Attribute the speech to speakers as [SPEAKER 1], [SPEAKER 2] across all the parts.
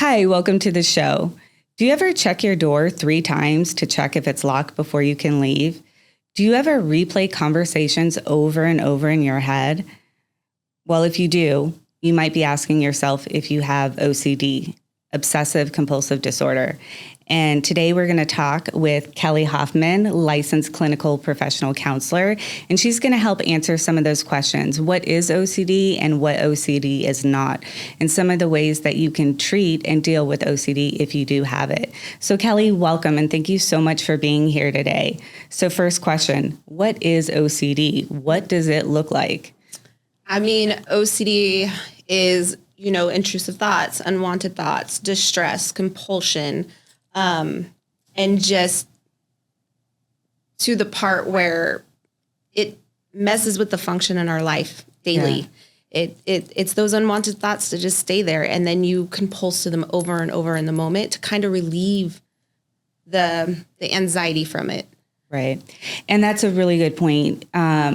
[SPEAKER 1] Hi, welcome to the show. Do you ever check your door 3 times to check if it's locked before you can leave? Do you ever replay conversations over and over in your head? Well, if you do, you might be asking yourself if you have OCD, obsessive compulsive disorder. And today we're going to talk with Kelly Hoffman, licensed clinical professional counselor, and she's going to help answer some of those questions. What is OCD and what OCD is not, and some of the ways that you can treat and deal with OCD if you do have it. So Kelly, welcome, and thank you so much for being here today. So first question, what is OCD? What does it look like?
[SPEAKER 2] I mean, OCD is, intrusive thoughts, unwanted thoughts, distress, compulsion, and just to the part where it messes with the function in our life daily. Yeah. It's those unwanted thoughts to just stay there, and then you compulse to them over and over in the moment to kind of relieve the anxiety from it.
[SPEAKER 1] Right. And that's a really good point.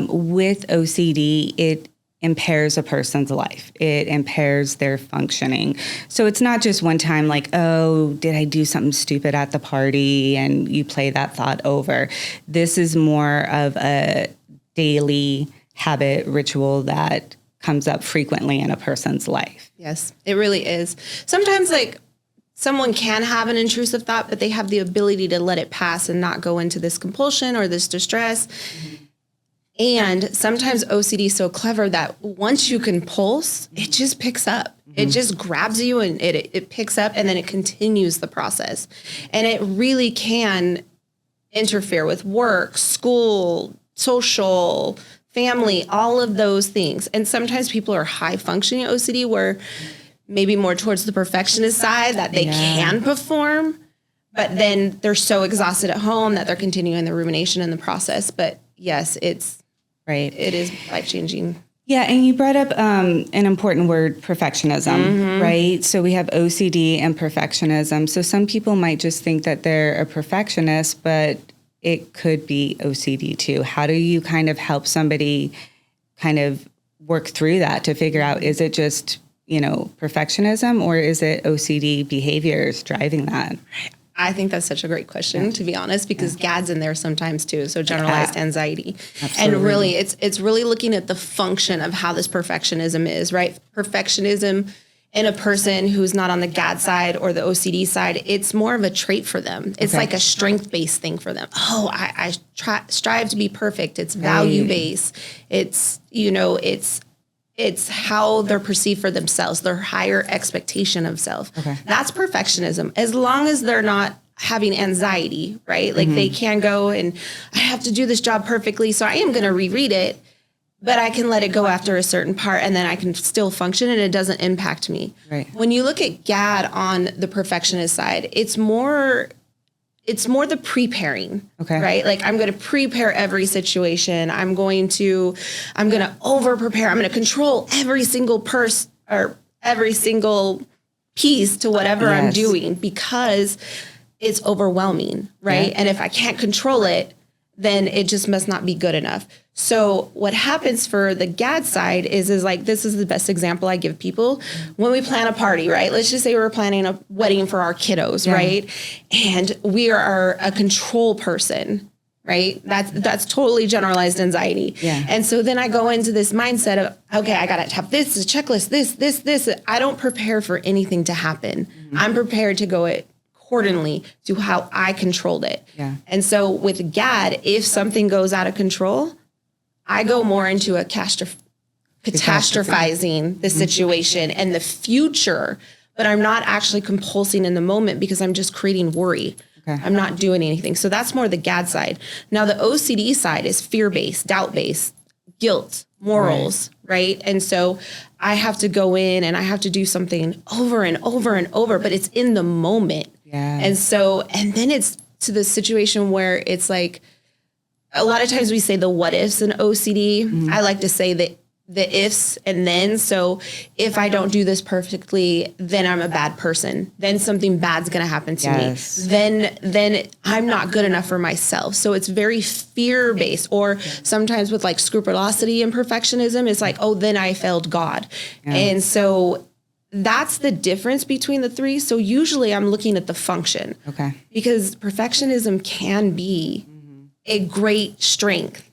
[SPEAKER 1] With OCD, it impairs a person's life. It impairs their functioning. So it's not just one time like, oh, did I do something stupid at the party? And you play that thought over. This is more of a daily habit ritual that comes up frequently in a person's life.
[SPEAKER 2] Yes, it really is. Sometimes someone can have an intrusive thought, but they have the ability to let it pass and not go into this compulsion or this distress. Mm-hmm. And sometimes OCD is so clever that once you compulse, it just picks up. Mm-hmm. It just grabs you and it picks up, and then it continues the process. And it really can interfere with work, school, social, family, all of those things. And sometimes people are high functioning OCD where maybe more towards the perfectionist side that they can perform, but then they're so exhausted at home that they're continuing the rumination in the process. But yes, it's right. It is life-changing.
[SPEAKER 1] Yeah, and you brought up an important word, perfectionism, mm-hmm. right? So we have OCD and perfectionism. So some people might just think that they're a perfectionist, but it could be OCD too. How do you kind of help somebody kind of work through that to figure out, is it just, perfectionism, or is it OCD behaviors driving that?
[SPEAKER 2] I think that's such a great question, to be honest, because GAD's in there sometimes too. So generalized anxiety. Absolutely. And really, it's really looking at the function of how this perfectionism is, right? Perfectionism in a person who's not on the GAD side or the OCD side, it's more of a trait for them. It's like a strength-based thing for them. Oh, I strive to be perfect. It's value-based. It's, it's how they're perceived for themselves, their higher expectation of self. Okay. That's perfectionism. As long as they're not having anxiety, right? Like they can go and I have to do this job perfectly, so I am going to reread it, but I can let it go after a certain part and then I can still function and it doesn't impact me. Right. When you look at GAD on the perfectionist side, it's more the preparing, right? Like I'm going to prepare every situation. I'm going to over prepare. I'm going to control every single or every single piece to whatever I'm doing because it's overwhelming, right? Yeah. And if I can't control it, then it just must not be good enough. So what happens for the GAD side is like, this is the best example I give people. When we plan a party, right? Let's just say we're planning a wedding for our kiddos, right? And we are a control person, right? That's totally generalized anxiety. Yeah. And so then I go into this mindset of, okay, I got to have this checklist, this. I don't prepare for anything to happen. Mm-hmm. I'm prepared to go accordingly to how I controlled it. Yeah. And so with GAD, if something goes out of control, I go more into a catastrophizing the situation and the future, but I'm not actually compulsing in the moment because I'm just creating worry. Okay. I'm not doing anything. So that's more the GAD side. Now the OCD side is fear-based, doubt-based, guilt, morals, right? And so I have to go in and I have to do something over and over and over, but it's in the moment. Yeah. And then it's to the situation where it's like, a lot of times we say the what ifs in OCD. Mm-hmm. I like to say the ifs and then. So if I don't do this perfectly, then I'm a bad person. Then something bad's going to happen to me. Then I'm not good enough for myself. So it's very fear-based. Or sometimes with like scrupulosity and perfectionism, it's like, oh, then I failed God. Yeah. And so that's the difference between the three. So usually I'm looking at the function.
[SPEAKER 1] Okay.
[SPEAKER 2] Because perfectionism can be a great strength.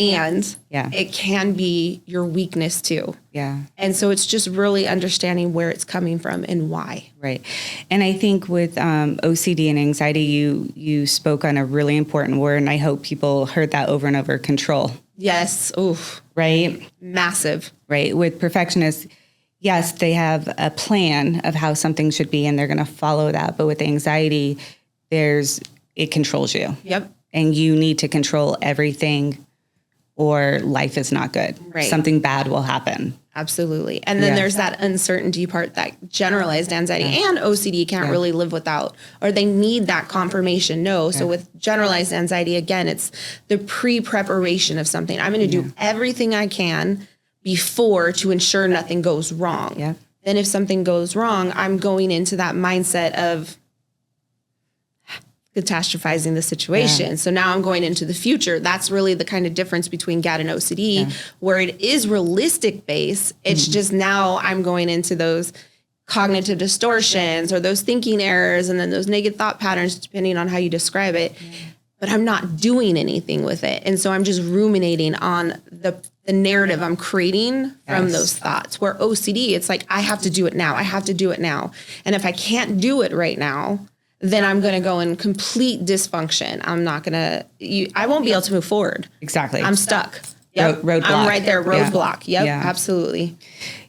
[SPEAKER 2] And it can be your weakness too.
[SPEAKER 1] Yeah.
[SPEAKER 2] And so it's just really understanding where it's coming from and why.
[SPEAKER 1] Right. And I think with OCD and anxiety, you spoke on a really important word, and I hope people heard that over and over: control.
[SPEAKER 2] Yes. Oof.
[SPEAKER 1] Right.
[SPEAKER 2] Massive.
[SPEAKER 1] Right. With perfectionists, yes, they have a plan of how something should be, and they're going to follow that. But with anxiety, it controls you.
[SPEAKER 2] Yep.
[SPEAKER 1] And you need to control everything, or life is not good.
[SPEAKER 2] Right.
[SPEAKER 1] Something bad will happen.
[SPEAKER 2] Absolutely. And then there's that uncertainty part that generalized anxiety and OCD can't really live without, or they need that confirmation. No. So with generalized anxiety, again, it's the pre-preparation of something. I'm going to do everything I can before to ensure nothing goes wrong.
[SPEAKER 1] Yeah.
[SPEAKER 2] Then if something goes wrong, I'm going into that mindset of catastrophizing the situation. So now I'm going into the future. That's really the kind of difference between GAD and OCD, where it is realistic based. It's just now I'm going into those cognitive distortions or those thinking errors and then those negative thought patterns, depending on how you describe it. But I'm not doing anything with it. And so I'm just ruminating on the narrative I'm creating from those thoughts. Where OCD, it's like, I have to do it now. I have to do it now. And if I can't do it right now, then I'm going to go in complete dysfunction. I'm not going to, I won't be able to move forward.
[SPEAKER 1] Exactly.
[SPEAKER 2] I'm stuck. Yep.
[SPEAKER 1] Roadblock.
[SPEAKER 2] I'm right there. Roadblock. Yep. Absolutely.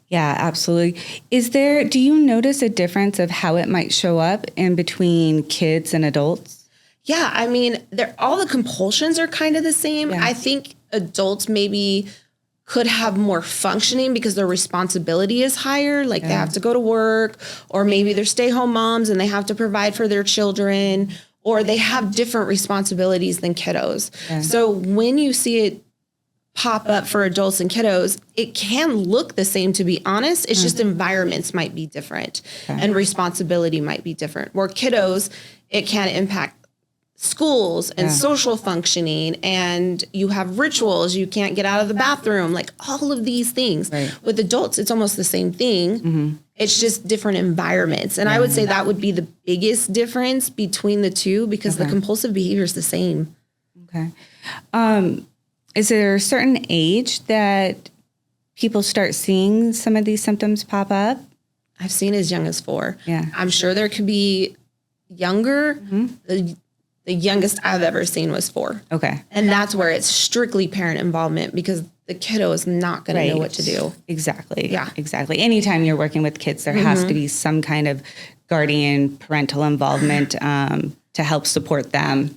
[SPEAKER 1] Yeah, absolutely. Do you notice a difference of how it might show up in between kids and adults?
[SPEAKER 2] Yeah. I mean, all the compulsions are kind of the same.
[SPEAKER 1] Yeah.
[SPEAKER 2] I think adults maybe could have more functioning because their responsibility is higher. Like they have to go to work, or maybe they're stay-home moms and they have to provide for their children, or they have different responsibilities than kiddos. Yeah. So when you see it pop up for adults and kiddos, it can look the same, to be honest. It's just environments might be different and responsibility might be different. Where kiddos, it can impact schools and social functioning, and you have rituals, you can't get out of the bathroom, like all of these things. Right. With adults, it's almost the same thing. It's just different environments. And I would say that would be the biggest difference between the two, because the compulsive behavior is the same.
[SPEAKER 1] Okay. Is there a certain age that people start seeing some of these symptoms pop up?
[SPEAKER 2] I've seen as young as 4.
[SPEAKER 1] Yeah.
[SPEAKER 2] I'm sure there could be younger. The youngest I've ever seen was 4.
[SPEAKER 1] Okay.
[SPEAKER 2] And that's where it's strictly parent involvement, because the kiddo is not going to know what to do.
[SPEAKER 1] Exactly.
[SPEAKER 2] Yeah.
[SPEAKER 1] Exactly. Anytime you're working with kids, there has to be some kind of guardian parental involvement to help support them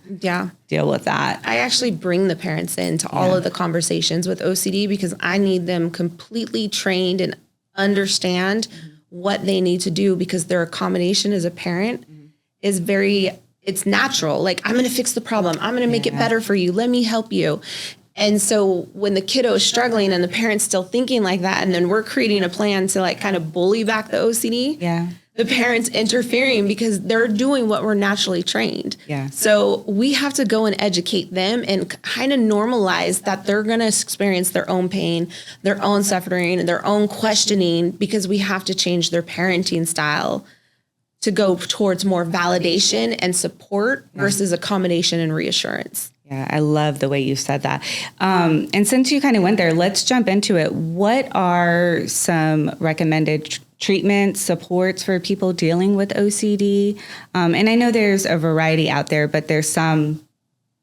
[SPEAKER 1] deal with that.
[SPEAKER 2] I actually bring the parents into all of the conversations with OCD, because I need them completely trained and understand what they need to do, because their accommodation as a parent is it's natural. Like, I'm going to fix the problem. I'm going to make it better for you. Let me help you. And so when the kiddo is struggling and the parent's still thinking like that, and then we're creating a plan to like kind of bully back the OCD, the parent's interfering because they're doing what we're naturally trained. Yeah. So we have to go and educate them and kind of normalize that they're going to experience their own pain, their own suffering, and their own questioning, because we have to change their parenting style to go towards more validation and support versus accommodation and reassurance.
[SPEAKER 1] Yeah, I love the way you said that. And since you kind of went there, let's jump into it. What are some recommended treatment supports for people dealing with OCD? And I know there's a variety out there, but there's some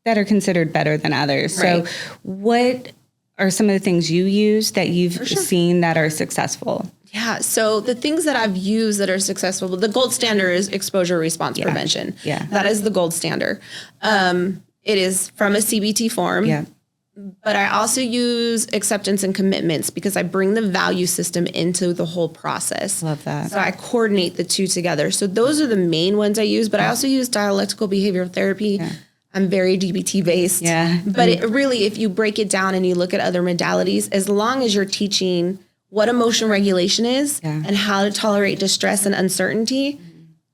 [SPEAKER 1] that are considered better than others. Right. So what are some of the things you use that you've seen that are successful?
[SPEAKER 2] Yeah. So the things that I've used that are successful, the gold standard is exposure response prevention. Yeah. That is the gold standard. It is from a CBT form. Yeah. But I also use acceptance and commitments, because I bring the value system into the whole process.
[SPEAKER 1] Love that.
[SPEAKER 2] So I coordinate the two together. So those are the main ones I use, but I also use dialectical behavioral therapy. Yeah. I'm very DBT based. Yeah. But it really, if you break it down and you look at other modalities, as long as you're teaching what emotion regulation is and how to tolerate distress and uncertainty,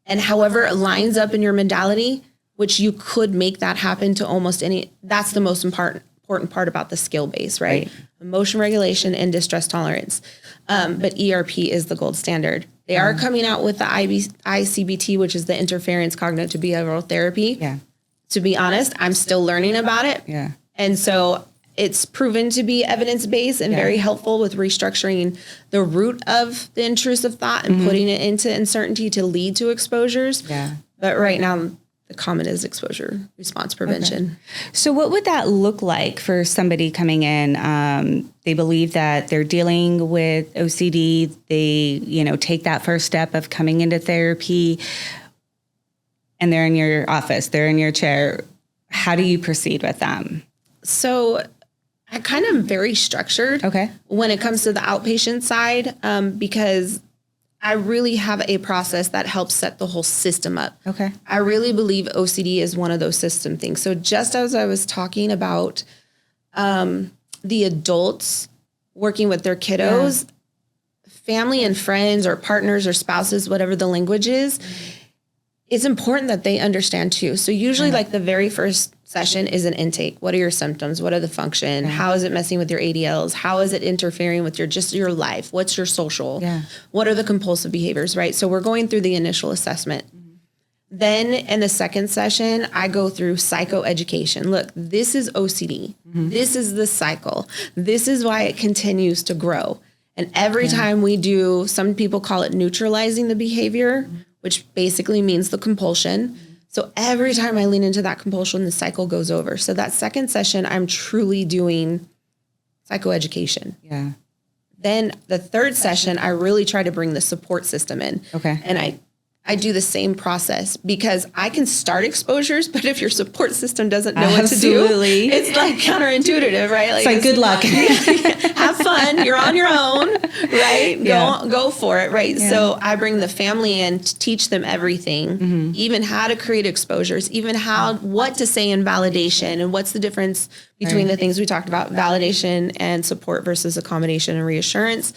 [SPEAKER 2] and however it lines up in your modality, which you could make that happen to almost any, that's the most important part about the skill base, right? Emotion regulation and distress tolerance. But ERP is the gold standard. They are coming out with the ICBT, which is the interference cognitive behavioral therapy.
[SPEAKER 1] Yeah.
[SPEAKER 2] To be honest, I'm still learning about it.
[SPEAKER 1] Yeah.
[SPEAKER 2] And so it's proven to be evidence-based and very helpful with restructuring the root of the intrusive thought and putting it into uncertainty to lead to exposures.
[SPEAKER 1] Yeah.
[SPEAKER 2] But right now, the common is exposure response prevention.
[SPEAKER 1] Okay. So what would that look like for somebody coming in? They believe that they're dealing with OCD. They, take that first step of coming into therapy, and they're in your office, they're in your chair. How do you proceed with them?
[SPEAKER 2] So I kind of very structured when it comes to the outpatient side, because I really have a process that helps set the whole system up.
[SPEAKER 1] Okay.
[SPEAKER 2] I really believe OCD is one of those system things. So just as I was talking about the adults working with their kiddos, family and friends or partners or spouses, whatever the language is, it's important that they understand too. So usually like the very first session is an intake. What are your symptoms? What are the function? How is it messing with your ADLs? How is it interfering with your life? What's your social? What are the compulsive behaviors, right? So we're going through the initial assessment. Then in the second session, I go through psychoeducation. Look, this is OCD. This is the cycle. This is why it continues to grow. And every time we do, some people call it neutralizing the behavior, which basically means the compulsion. So every time I lean into that compulsion, the cycle goes over. So that second session, I'm truly doing psychoeducation.
[SPEAKER 1] Yeah.
[SPEAKER 2] Then the third session, I really try to bring the support system in.
[SPEAKER 1] Okay.
[SPEAKER 2] And I do the same process because I can start exposures, but if your support system doesn't know what to do, it's like counterintuitive, right?
[SPEAKER 1] Like, it's like good luck.
[SPEAKER 2] Have fun. You're on your own, right? Go for it, right? Yeah. So I bring the family in to teach them everything, even how to create exposures, even what to say in validation, and what's the difference between the things we talked about, validation and support versus accommodation and reassurance.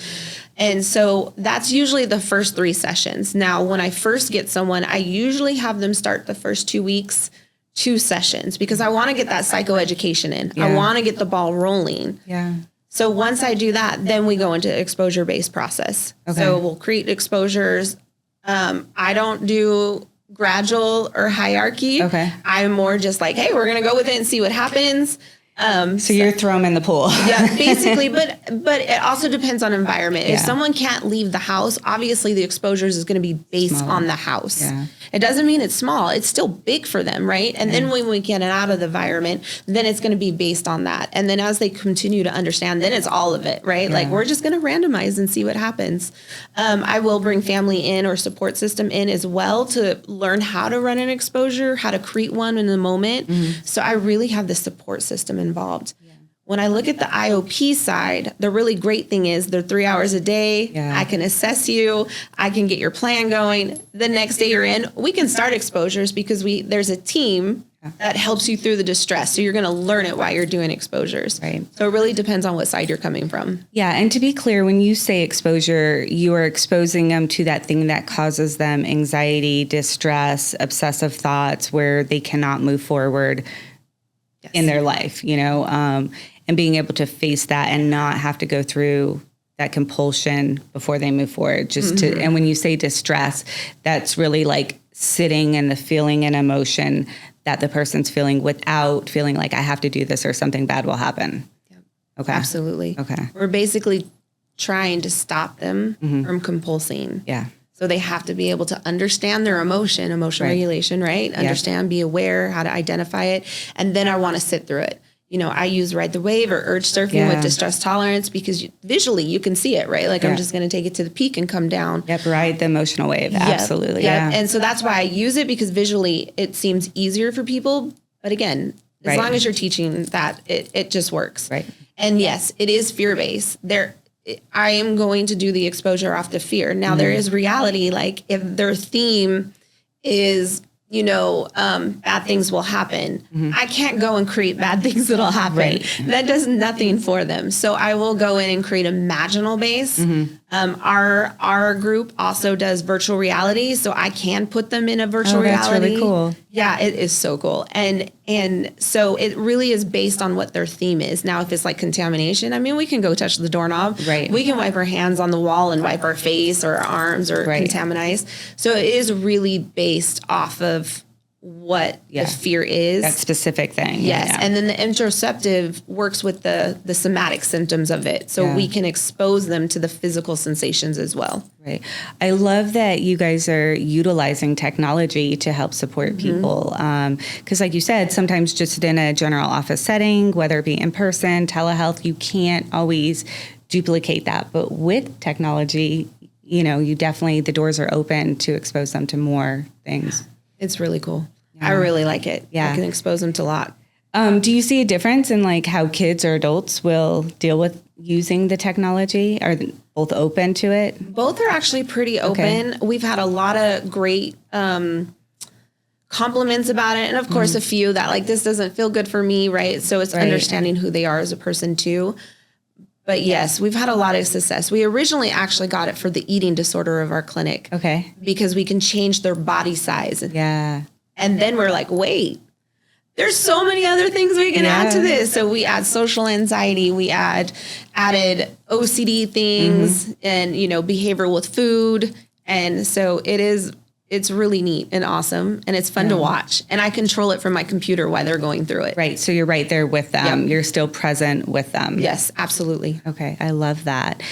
[SPEAKER 2] And so that's usually the first 3 sessions. Now, when I first get someone, I usually have them start the first 2 weeks, 2 sessions, because I want to get that psychoeducation in. I want to get the ball rolling.
[SPEAKER 1] Yeah.
[SPEAKER 2] So once I do that, then we go into exposure-based process. Okay. So we'll create exposures. I don't do gradual or hierarchy.
[SPEAKER 1] Okay.
[SPEAKER 2] I'm more just like, hey, we're going to go with it and see what happens.
[SPEAKER 1] So you're throw them in the pool.
[SPEAKER 2] Yeah, basically, but it also depends on environment. If someone can't leave the house, obviously the exposures is going to be based on the house. Yeah. It doesn't mean it's small. It's still big for them, right? And then when we get it out of the environment, then it's going to be based on that. And then as they continue to understand, then it's all of it, right? Yeah. Like we're just going to randomize and see what happens. I will bring family in or support system in as well to learn how to run an exposure, how to create one in the moment. So I really have the support system involved. Yeah. When I look at the IOP side, the really great thing is they're 3 hours a day. Yeah. I can assess you. I can get your plan going. The next day you're in, we can start exposures because there's a team that helps you through the distress. So you're going to learn it while you're doing exposures. Right. So it really depends on what side you're coming from.
[SPEAKER 1] Yeah. And to be clear, when you say exposure, you are exposing them to that thing that causes them anxiety, distress, obsessive thoughts where they cannot move forward in their life, and being able to face that and not have to go through that compulsion before they move forward. And when you say distress, that's really like sitting in the feeling and emotion that the person's feeling without feeling like I have to do this or something bad will happen. Yep. Okay.
[SPEAKER 2] Absolutely.
[SPEAKER 1] Okay.
[SPEAKER 2] We're basically trying to stop them from compulsing. Yeah. So they have to be able to understand their emotional regulation, right? Understand, be aware, how to identify it. And then I want to sit through it. I use ride the wave or urge surfing with distress tolerance because visually you can see it, right? Like I'm just going to take it to the peak and come down.
[SPEAKER 1] Yep, ride the emotional wave. Absolutely.
[SPEAKER 2] Yep. And so that's why I use it because visually it seems easier for people. But again, as long as you're teaching that, it just works. Right. And yes, it is fear-based. I am going to do the exposure off the fear. Now there is reality, like if their theme is, bad things will happen. I can't go and create bad things that'll happen. Right. That does nothing for them. So I will go in and create a imaginal base Our group also does virtual reality, so I can put them in a virtual reality.
[SPEAKER 1] That's really cool.
[SPEAKER 2] Yeah, it is so cool. And so it really is based on what their theme is. Now, if it's like contamination, I mean, we can go touch the doorknob.
[SPEAKER 1] Right.
[SPEAKER 2] We can wipe our hands on the wall and wipe our face or our arms or contaminize. So it is really based off of what the fear is.
[SPEAKER 1] That specific thing.
[SPEAKER 2] Yes.
[SPEAKER 1] Yeah.
[SPEAKER 2] And then the interoceptive works with the somatic symptoms of it. So we can expose them to the physical sensations as well.
[SPEAKER 1] Right. I love that you guys are utilizing technology to help support people. Because like you said, sometimes just in a general office setting, whether it be in person, telehealth, you can't always duplicate that. But with technology, you definitely, the doors are open to expose them to more things.
[SPEAKER 2] It's really cool. I really like it.
[SPEAKER 1] Yeah.
[SPEAKER 2] I can expose them to a lot.
[SPEAKER 1] Do you see a difference in like how kids or adults will deal with using the technology? Are they both open to it?
[SPEAKER 2] Both are actually pretty open. Okay. We've had a lot of great compliments about it. And of course, a few that like, this doesn't feel good for me, right? So it's understanding who they are as a person too. But yes, we've had a lot of success. We originally actually got it for the eating disorder of our clinic.
[SPEAKER 1] Okay.
[SPEAKER 2] Because we can change their body size.
[SPEAKER 1] Yeah.
[SPEAKER 2] And then we're like, wait, there's so many other things we can add to this. So we add social anxiety. We added OCD things and, behavior with food. And so it's really neat and awesome. And it's fun to watch. And I control it from my computer while they're going through it.
[SPEAKER 1] Right. So you're right there with them. Yep. You're still present with them.
[SPEAKER 2] Yes, absolutely.
[SPEAKER 1] Okay. I love that.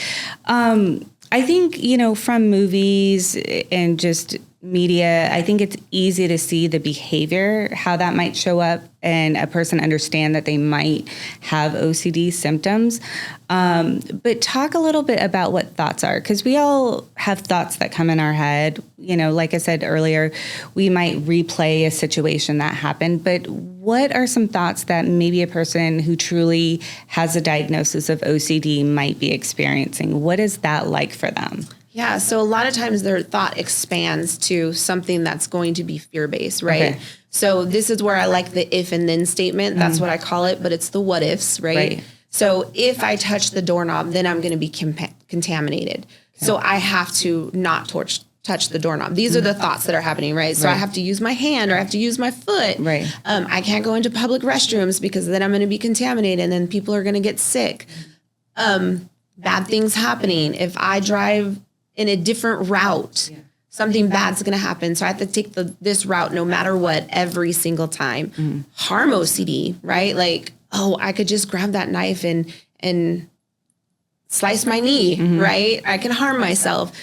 [SPEAKER 1] I think, from movies and just media, I think it's easy to see the behavior, how that might show up, and a person understand that they might have OCD symptoms. But talk a little bit about what thoughts are, because we all have thoughts that come in our head. Like I said earlier, we might replay a situation that happened, but what are some thoughts that maybe a person who truly has a diagnosis of OCD might be experiencing? What is that like for them?
[SPEAKER 2] Yeah, so a lot of times their thought expands to something that's going to be fear-based, right? Okay. So this is where I like the if and then statement. That's what I call it, but it's the what ifs, right? So if I touch the doorknob, then I'm going to be contaminated. Okay. So I have to not touch the doorknob. These are the thoughts that are happening, right? So I have to use my hand or I have to use my foot.
[SPEAKER 1] Right.
[SPEAKER 2] I can't go into public restrooms because then I'm going to be contaminated and then people are going to get sick. Bad things happening. If I drive in a different route, something bad's going to happen. So I have to take this route no matter what every single time. Harm OCD, right? Like, I could just grab that knife and slice my knee, right? I can harm myself.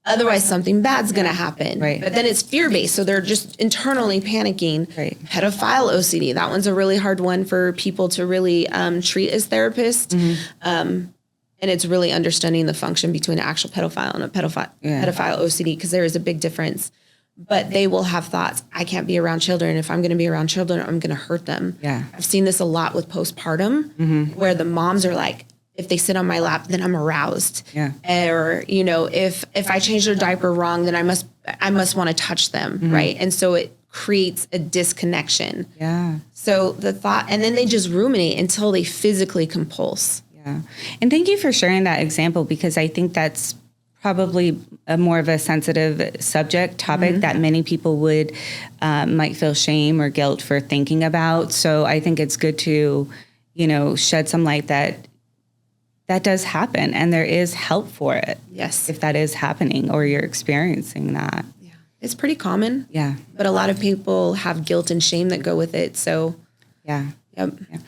[SPEAKER 2] Otherwise, something bad's going to happen.
[SPEAKER 1] Right.
[SPEAKER 2] But then it's fear-based, so they're just internally panicking.
[SPEAKER 1] Right.
[SPEAKER 2] Pedophile OCD, that one's a really hard one for people to really treat as therapists. And it's really understanding the function between an actual pedophile and a pedophile OCD, because there is a big difference. But they will have thoughts, I can't be around children. If I'm going to be around children, I'm going to hurt them.
[SPEAKER 1] Yeah.
[SPEAKER 2] I've seen this a lot with postpartum, where the moms are like, if they sit on my lap, then I'm aroused.
[SPEAKER 1] Yeah.
[SPEAKER 2] Or, if I change their diaper wrong, then I must want to touch them, right? And so it creates a disconnection.
[SPEAKER 1] Yeah.
[SPEAKER 2] So the thought, and then they just ruminate until they physically compulse.
[SPEAKER 1] Yeah. And thank you for sharing that example, because I think that's probably a more of a sensitive topic that many people would might feel shame or guilt for thinking about. So I think it's good to, shed some light that does happen and there is help for it.
[SPEAKER 2] Yes.
[SPEAKER 1] If that is happening or you're experiencing that.
[SPEAKER 2] Yeah. It's pretty common.
[SPEAKER 1] Yeah.
[SPEAKER 2] But a lot of people have guilt and shame that go with it. So
[SPEAKER 1] yeah.
[SPEAKER 2] Yep.
[SPEAKER 1] Yeah.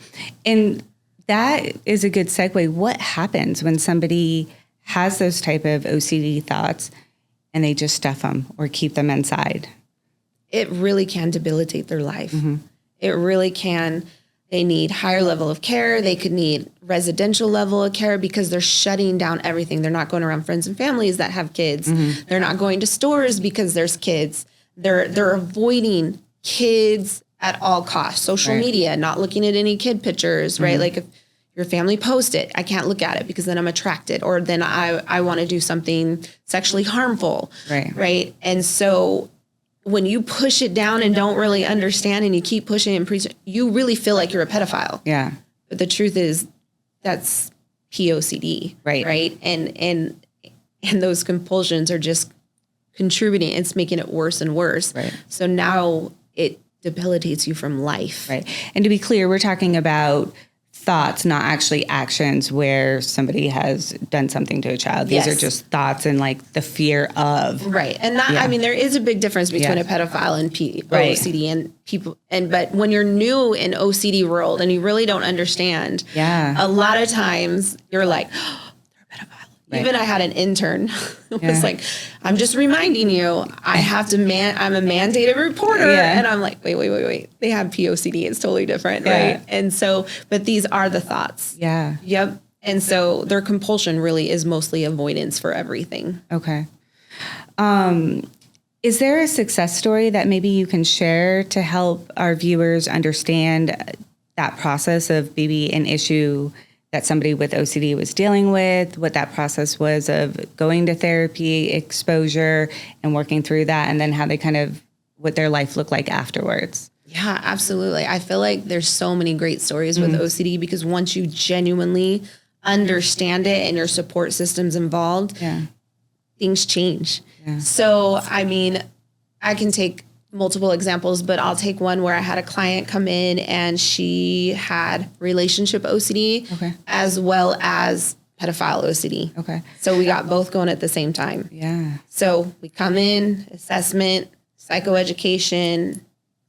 [SPEAKER 1] And that is a good segue. What happens when somebody has those type of OCD thoughts and they just stuff them or keep them inside?
[SPEAKER 2] It really can debilitate their life. It really can. They need higher level of care. They could need residential level of care because they're shutting down everything. They're not going around friends and families that have kids. They're not going to stores because there's kids. They're avoiding kids at all costs. Social media, not looking at any kid pictures, right? Like if your family post it, I can't look at it because then I'm attracted, or then I want to do something sexually harmful, right? And so when you push it down and don't really understand and you keep pushing and preaching, you really feel like you're a pedophile.
[SPEAKER 1] Yeah.
[SPEAKER 2] But the truth is that's POCD.
[SPEAKER 1] Right.
[SPEAKER 2] Right. And those compulsions are just contributing. It's making it worse and worse.
[SPEAKER 1] Right.
[SPEAKER 2] So now it debilitates you from life.
[SPEAKER 1] Right. And to be clear, we're talking about thoughts, not actually actions where somebody has done something to a child. These are just thoughts and like the fear of.
[SPEAKER 2] Right. And that, I mean, there is a big difference between a pedophile and OCD and people. But when you're new in OCD world and you really don't understand, a lot of times you're like, oh, they're a pedophile. Right. Even I had an intern who was like, I'm just reminding you, I have to I'm a mandated reporter. And I'm like, wait. They have POCD. It's totally different. Right. And so, but these are the thoughts.
[SPEAKER 1] Yeah.
[SPEAKER 2] Yep. And so their compulsion really is mostly avoidance for everything.
[SPEAKER 1] Okay. Is there a success story that maybe you can share to help our viewers understand that process of maybe an issue that somebody with OCD was dealing with, what that process was of going to therapy, exposure, and working through that, and then how they what their life looked like afterwards?
[SPEAKER 2] Yeah, absolutely. I feel like there's so many great stories with OCD because once you genuinely understand it and your support system's involved, things change. Yeah. So, I mean, I can take multiple examples, but I'll take one where I had a client come in and she had relationship OCD as well as pedophile OCD. Okay. So we got both going at the same time. Yeah. So we come in, assessment, psychoeducation,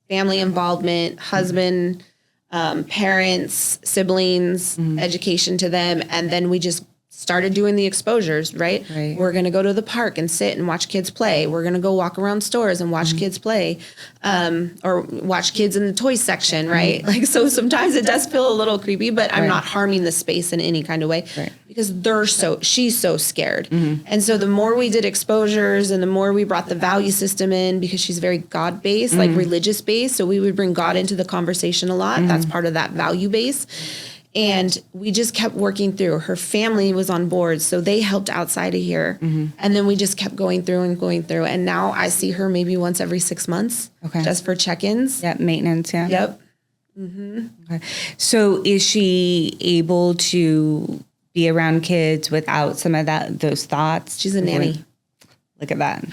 [SPEAKER 2] family involvement, husband, parents, siblings, education to them. And then we just started doing the exposures, right? We're going to go to the park and sit and watch kids play. We're going to go walk around stores and watch kids play, or watch kids in the toy section, right? Like, so sometimes it does feel a little creepy, but I'm not harming the space in any kind of way because she's so scared. And so the more we did exposures and the more we brought the value system in, because she's very God-based, like religious-based. So we would bring God into the conversation a lot. That's part of that value base. And we just kept working through. Her family was on board, so they helped outside of here. And then we just kept going through. And now I see her maybe once every 6 months, just for check-ins.
[SPEAKER 1] Yep, maintenance,
[SPEAKER 2] Yep.
[SPEAKER 1] Okay. So is she able to be around kids without some of those thoughts?
[SPEAKER 2] She's a nanny.
[SPEAKER 1] Look at that.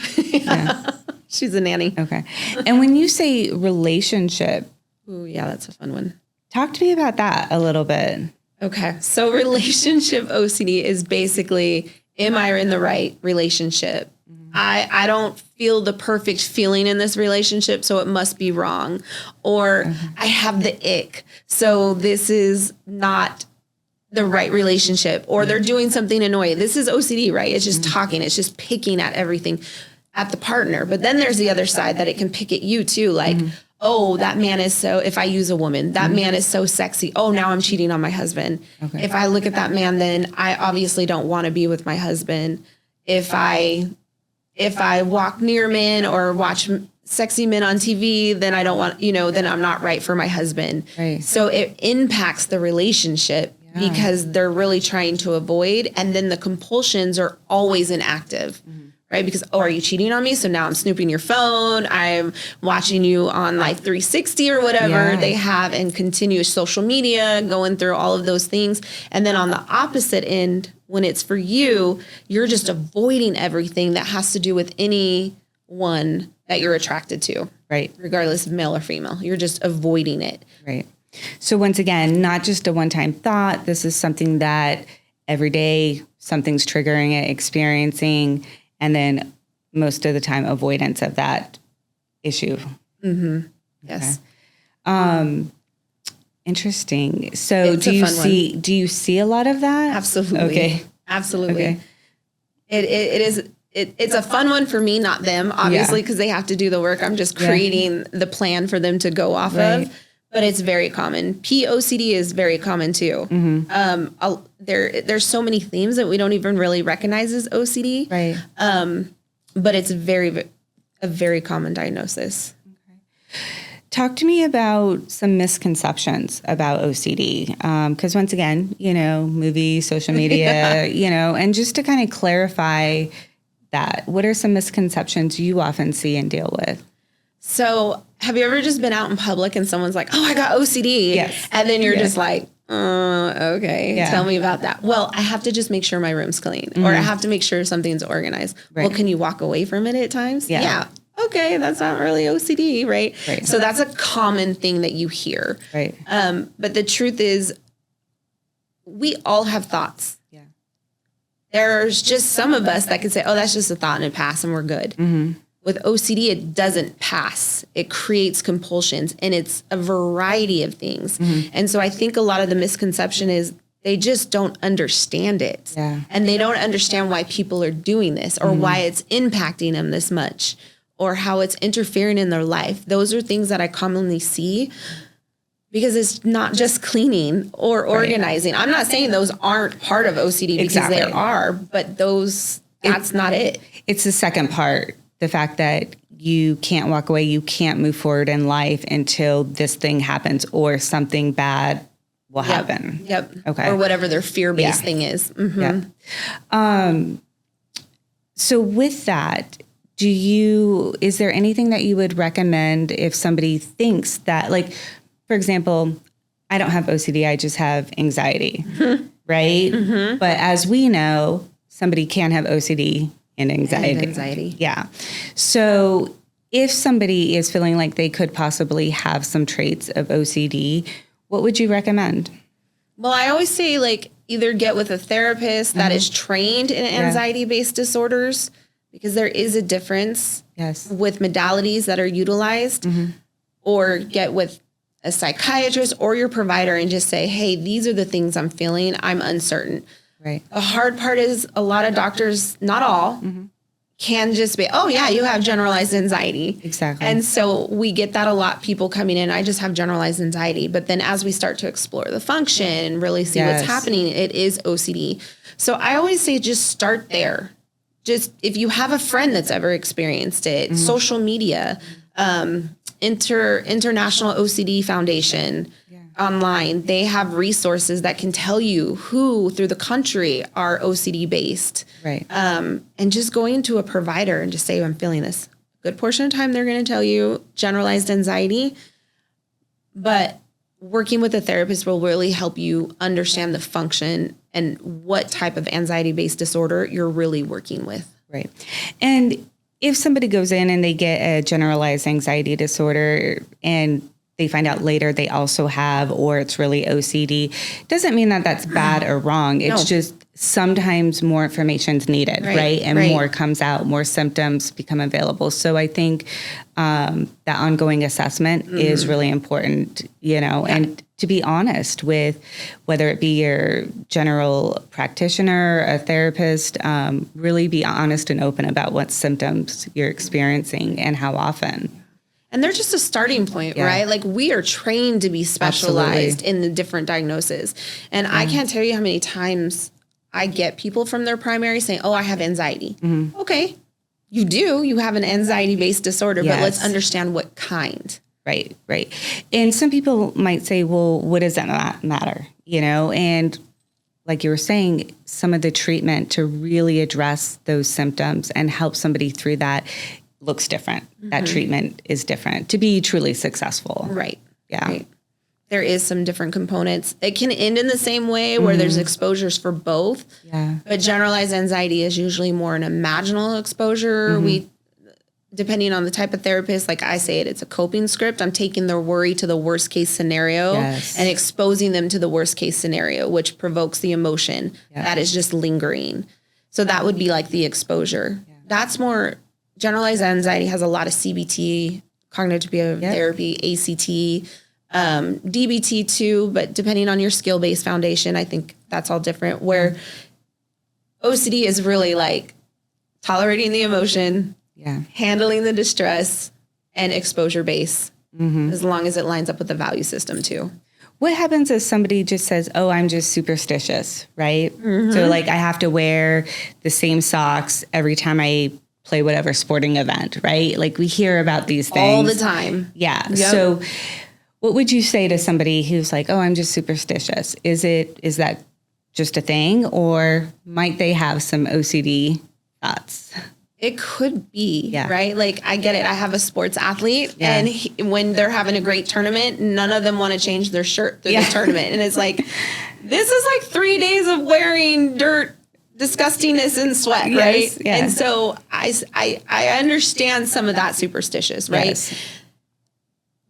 [SPEAKER 2] She's a nanny.
[SPEAKER 1] Okay. And when you say relationship.
[SPEAKER 2] Ooh, yeah, that's a fun one.
[SPEAKER 1] Talk to me about that a little bit.
[SPEAKER 2] Okay. So relationship OCD is basically, am I in the right relationship? I don't feel the perfect feeling in this relationship, so it must be wrong. Or I have the ick, so this is not the right relationship. Or they're doing something annoying. This is OCD, right? It's just talking. It's just picking at everything at the partner. But then there's the other side that it can pick at you too. Like, oh, that man is so, if I use a woman, that man is so sexy. Oh, now I'm cheating on my husband. If I look at that man, then I obviously don't want to be with my husband. If I walk near men or watch sexy men on TV, then I don't want, then I'm not right for my husband. Right. So it impacts the relationship because they're really trying to avoid. And then the compulsions are always inactive. Right? Because, are you cheating on me? So now I'm snooping your phone. I'm watching you on Life 360 or whatever they have, and continuous social media, going through all of those things. And then on the opposite end, when it's for you, you're just avoiding everything that has to do with anyone that you're attracted to. Right. Regardless of male or female. You're just avoiding it.
[SPEAKER 1] Right. So once again, not just a one-time thought. This is something that every day something's triggering it, experiencing, and then most of the time avoidance of that issue.
[SPEAKER 2] Yes.
[SPEAKER 1] Okay. Interesting. So do you see a lot of that?
[SPEAKER 2] Absolutely.
[SPEAKER 1] Okay.
[SPEAKER 2] Absolutely. Okay. It's a fun one for me, not them, obviously, because they have to do the work. I'm just creating the plan for them to go off of. But it's very common. POCD is very common too. There's so many themes that we don't even really recognize as OCD. Right. But it's a very common diagnosis.
[SPEAKER 1] Okay. Talk to me about some misconceptions about OCD. Because once again, movies, social media, and just to kind of clarify that, what are some misconceptions you often see and deal with?
[SPEAKER 2] So have you ever just been out in public and someone's like, oh, I got OCD.
[SPEAKER 1] Yes.
[SPEAKER 2] And then you're just like, Okay.
[SPEAKER 1] Yeah.
[SPEAKER 2] Tell me about that. Well, I have to just make sure my room's clean, or I have to make sure something's organized.
[SPEAKER 1] Right.
[SPEAKER 2] Well, can you walk away from it at times?
[SPEAKER 1] Yeah.
[SPEAKER 2] Okay. That's not really OCD, right?
[SPEAKER 1] Right.
[SPEAKER 2] So that's a common thing that you hear.
[SPEAKER 1] Right.
[SPEAKER 2] But the truth is, we all have thoughts.
[SPEAKER 1] Yeah.
[SPEAKER 2] There's just some of us that can say, oh, that's just a thought and it passed and we're good.
[SPEAKER 1] Mm-hmm.
[SPEAKER 2] With OCD, it doesn't pass. It creates compulsions, and it's a variety of things.
[SPEAKER 1] Mm-hmm.
[SPEAKER 2] And so I think a lot of the misconception is they just don't understand it.
[SPEAKER 1] Yeah.
[SPEAKER 2] And they don't understand why people are doing this, or why it's impacting them this much, or how it's interfering in their life. Those are things that I commonly see, because it's not just cleaning or organizing. I'm not saying those aren't part of OCD, because they are, but that's not it.
[SPEAKER 1] It's the second part. The fact that you can't walk away, you can't move forward in life until this thing happens or something bad will happen.
[SPEAKER 2] Yep.
[SPEAKER 1] Okay.
[SPEAKER 2] Or whatever their fear-based thing is. Mm-hmm.
[SPEAKER 1] Yeah. So with that, is there anything that you would recommend if somebody thinks that, like, for example, I don't have OCD, I just have anxiety, right? Mm-hmm. But as we know, somebody can have OCD and anxiety. Yeah. So if somebody is feeling like they could possibly have some traits of OCD, what would you recommend?
[SPEAKER 2] Well, I always say, like, either get with a therapist that is trained in anxiety-based disorders, because there is a difference with modalities that are utilized, or get with a psychiatrist or your provider and just say, hey, these are the things I'm feeling. I'm uncertain.
[SPEAKER 1] Right.
[SPEAKER 2] The hard part is a lot of doctors, not all, can just be, oh, yeah, you have generalized anxiety.
[SPEAKER 1] Exactly.
[SPEAKER 2] And so we get that a lot, people coming in, I just have generalized anxiety. But then as we start to explore the function and really see what's happening, it is OCD. So I always say just start there. Just if you have a friend that's ever experienced it, social media, International OCD Foundation, online, they have resources that can tell you who through the country are OCD based.
[SPEAKER 1] Right.
[SPEAKER 2] And just going to a provider and just say, I'm feeling this. A good portion of the time, they're going to tell you generalized anxiety, but working with a therapist will really help you understand the function and what type of anxiety based disorder you're really working with.
[SPEAKER 1] Right. And if somebody goes in and they get a generalized anxiety disorder and they find out later they also have, or it's really OCD, doesn't mean that that's bad or wrong. It's just sometimes more information is needed, right? And more comes out, more symptoms become available. So I think that ongoing assessment is really important, and to be honest with whether it be your general practitioner, a therapist, really be honest and open about what symptoms you're experiencing and how often.
[SPEAKER 2] And they're just a starting point, right? Like, we are trained to be specialized in the different diagnoses. And I can't tell you how many times I get people from their primary saying, oh, I have anxiety. Okay, you do. You have an anxiety-based disorder, but let's understand what kind.
[SPEAKER 1] Right. And some people might say, well, what does that matter? And like you were saying, some of the treatment to really address those symptoms and help somebody through that looks different. That treatment is different to be truly successful.
[SPEAKER 2] Right.
[SPEAKER 1] Yeah.
[SPEAKER 2] Right. There is some different components. It can end in the same way where there's exposures for both.
[SPEAKER 1] Yeah.
[SPEAKER 2] But generalized anxiety is usually more an imaginal exposure. Depending on the type of therapist, like I say it's a coping script. I'm taking their worry to the worst case scenario and exposing them to the worst case scenario, which provokes the emotion that is just lingering. So that would be like the exposure. That's more. Generalized anxiety has a lot of CBT, cognitive behavioral therapy, ACT, DBT too, but depending on your skill-based foundation, I think that's all different, where OCD is really like tolerating the emotion, handling the distress, and exposure-based, as long as it lines up with the value system too.
[SPEAKER 1] What happens if somebody just says, oh, I'm just superstitious, right? So like I have to wear the same socks every time I play whatever sporting event, right? Like we hear about these things
[SPEAKER 2] all the time.
[SPEAKER 1] Yeah. Yep. So what would you say to somebody who's like, oh, I'm just superstitious? Is that just a thing, or might they have some OCD thoughts?
[SPEAKER 2] It could be,
[SPEAKER 1] Yeah.
[SPEAKER 2] right? Like, I get it. I have a sports athlete, and when they're having a great tournament, none of them want to change their shirt through the tournament. And it's like, this is like 3 days of wearing dirt, disgustingness, and sweat, right?
[SPEAKER 1] Yeah.
[SPEAKER 2] And so I understand some of that superstitious, right?
[SPEAKER 1] Yes.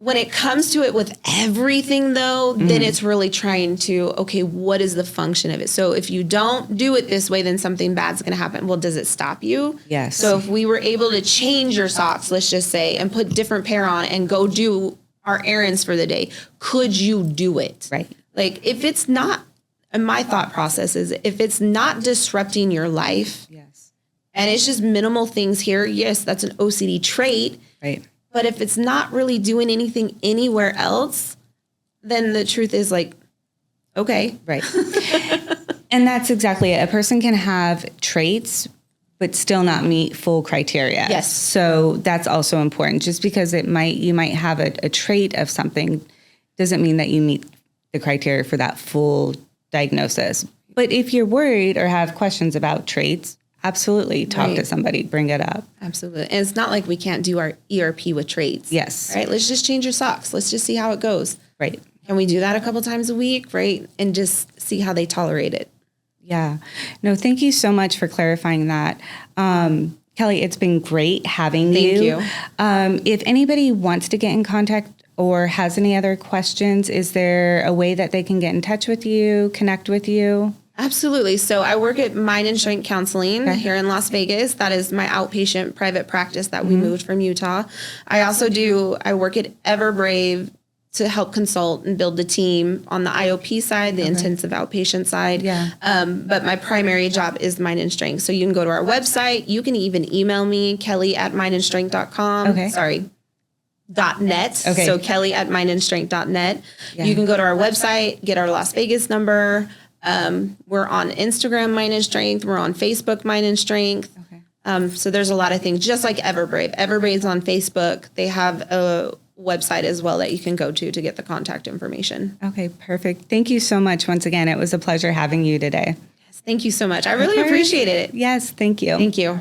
[SPEAKER 2] When it comes to it with everything, though, then it's really trying to, okay, what is the function of it? So if you don't do it this way, then something bad's going to happen. Well, does it stop you?
[SPEAKER 1] Yes.
[SPEAKER 2] So if we were able to change your socks, let's just say, and put different pair on and go do our errands for the day, could you do it?
[SPEAKER 1] Right.
[SPEAKER 2] Like, if it's not, and my thought process is, if it's not disrupting your life,
[SPEAKER 1] Yes.
[SPEAKER 2] and it's just minimal things here, yes, that's an OCD trait.
[SPEAKER 1] Right.
[SPEAKER 2] But if it's not really doing anything anywhere else, then the truth is, like, okay.
[SPEAKER 1] Right. And that's exactly it. A person can have traits, but still not meet full criteria.
[SPEAKER 2] Yes.
[SPEAKER 1] So that's also important. Just because you might have a trait of something doesn't mean that you meet the criteria for that full diagnosis. But if you're worried or have questions about traits, absolutely talk to somebody, bring it up.
[SPEAKER 2] Absolutely. And it's not like we can't do our ERP with traits.
[SPEAKER 1] Yes.
[SPEAKER 2] Right? Let's just change your socks. Let's just see how it goes.
[SPEAKER 1] Right.
[SPEAKER 2] Can we do that a couple times a week, right? And just see how they tolerate it.
[SPEAKER 1] Yeah. No, thank you so much for clarifying that. Kelly, it's been great having you.
[SPEAKER 2] Thank you.
[SPEAKER 1] If anybody wants to get in contact or has any other questions, is there a way that they can get in touch with you, connect with you?
[SPEAKER 2] Absolutely. So I work at Mind and Strength Counseling here in Las Vegas. That is my outpatient private practice that we moved from Utah. I work at Everbrave to help consult and build the team on the IOP side, the intensive outpatient side.
[SPEAKER 1] Yeah.
[SPEAKER 2] But my primary job is Mind and Strength. So you can go to our website. You can even email me, kelly@mindandstrength.com.
[SPEAKER 1] Okay.
[SPEAKER 2] Sorry. .net.
[SPEAKER 1] Okay.
[SPEAKER 2] So kelly@mindandstrength.net.
[SPEAKER 1] Yeah.
[SPEAKER 2] You can go to our website, get our Las Vegas number. We're on Instagram, Mind and Strength. We're on Facebook, Mind and Strength.
[SPEAKER 1] Okay.
[SPEAKER 2] So there's a lot of things, just like Everbrave. Everbrave's on Facebook. They have a website as well that you can go to get the contact information.
[SPEAKER 1] Okay, perfect. Thank you so much once again. It was a pleasure having you today.
[SPEAKER 2] Yes, thank you so much. I really appreciate it.
[SPEAKER 1] Yes, thank you.
[SPEAKER 2] Thank you.